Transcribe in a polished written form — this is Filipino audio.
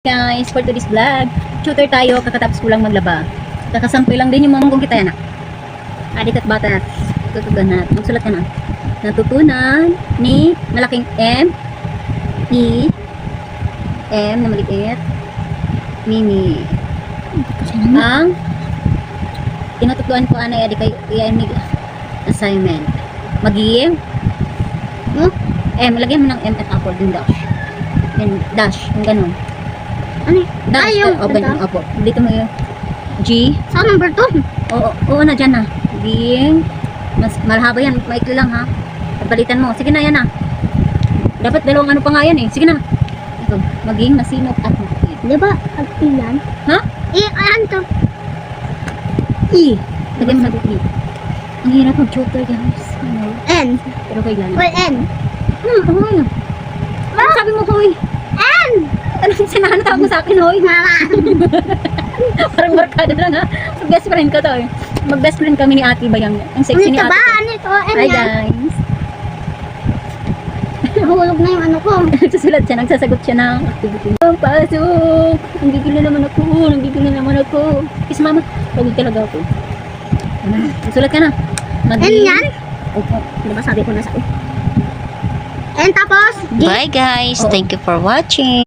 Guys, for today's vlog, tutor tayo, kakatapos ko lang maglaba. Kakasampay lang din yung mga kita yan. Adik at bata, tutugan na, magsulat ka na. Natutunan ni malaking M, E, M na maliit, Mimi. Ang tinututuan ko anay adik kay iamig assignment. Maging M, lagyan mo ng M at apple, yung dash. Yung dash, yung ganun. Ano? Dash, Ay, yung ganun, opo. Dito mo yung G. Saan number 2? Oo na, dyan na. Being, mas malhaba yan, maikli lang ha. Pagpalitan mo, sige na yan na. Dapat dalawang ano pa nga yan eh, sige na. Ito, maging masinop at makikita. Di ba? Agpilan? Ha? Ano to? E. Lagyan mo na dito. Ang hirap mag-tutor guys. Ano? N. Pero kailan? Wait, N. Hoy. Ano sabi mo, hoy? N! Anong sinahan tawag mo sa akin, hoy? Mama! Parang markado lang ha. Mag-best friend ka to eh. Mag-best friend kami ni Ate Bayang. Ang sexy ni Ano Ate. ba? Ano ito? N Hi yan. guys. Nahulog na yung ano ko. Nagsusulat siya, nagsasagot siya ng activity. Pasok! Nanggigil na naman ako. Kiss mama. Pagod talaga ako. Ano? Nagsulat ka na. N yan? Opo. Diba sabi ko na sa N tapos? G. Bye guys. Oo. Thank you for watching.